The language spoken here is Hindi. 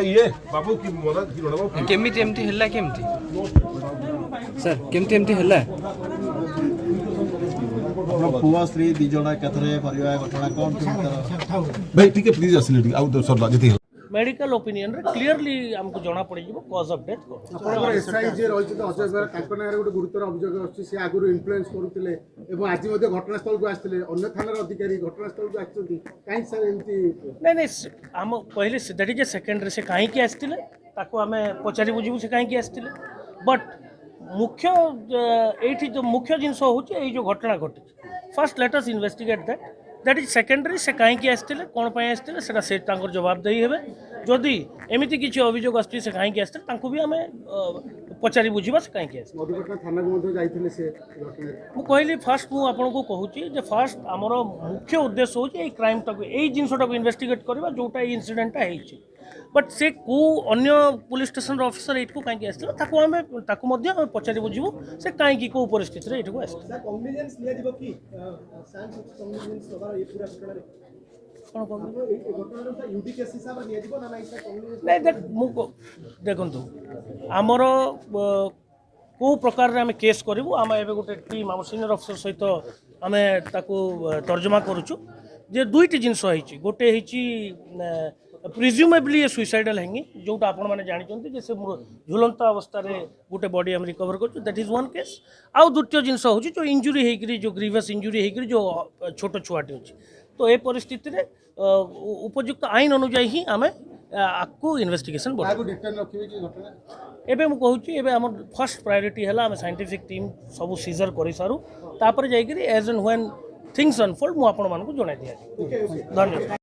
ये बाबू की मोना की रोना बाबू केमिति एमती हल्ला केमिति सर केमिति एमती हल्ला पुआ स्त्री दी जणा केतरे परिवार घटना कोन भाई ठीक है प्लीज असले ठीक आउ सरला जति मेडिकल ओपिनियन रे क्लियरली हमको जना पड़ जिवो कॉज ऑफ डेथ को आपनकर एसआई जे रहित अजय बेरा तांको नारे गोटे गुरुतर अभियोग अछि से आगुरु इन्फ्लुएंस करूतिले एवं आज मध्ये घटनास्थल को आस्थिले अन्य थानार अधिकारी घटनास्थल को आछथि काई सर एमती नहीं हम पहले दैट इज ए सेकेंडरी से कहीं की आस्थिले ताको हमें पचारि बुझिबु से कहीं की आस्थिले बट मुख्य एठी जो मुख्य जिनस होची ए जो घटना घटी first let us investigate that is secondary से कहीं आसते कौन आसते से जवाब दे हे जदि एमती किसी अभियोग आस कहीं आसते भी आम पचारि बुझा से कहीं कहली फास्ट मुझे कहूँ फास्ट आमर मुख्य उद्देश्य हूँ क्राइम टाक यही जिनटा इन्वेस्टिगेट करवा जोटा इनसीडेंटा बट से को अन्य पुलिस स्टेशन ऑफिसर ये कहीं आसते आम पचारि बुझू से कहीं कौ परिस्थिति ये आसते देखु आमर कौ प्रकार आम केस करूँ आम ए गोटे टीम आम सीनियर अफिसर सहित आम तर्जमा करुचु जे दुईटी जिनस गोटे प्रिज्यूमेबली सुइसाइडल हैंगिंग जोटा आपण मैंने जानते से झुलंत अवस्था गोटे बॉडी आम रिकवर कर दैट इज वन केस आउ द्वितीय जिनस हूँ जो इंजुरी होकर जो ग्रीवियस इंजुरी होकर जो छोट छुआटे अच्छी तो ये परिस्थिति रे उपयुक्त आईन अनुजाई ही आम आपको इन्वेस्टिगेशन एबे मु कहूँ एबे आम फर्स्ट प्रायोरिटी है आम साइंटिफिक टीम सब सीजर कर सारू तापर जाइए as and when things unfold मुझे आपण मानक जन दिया धन्यवाद।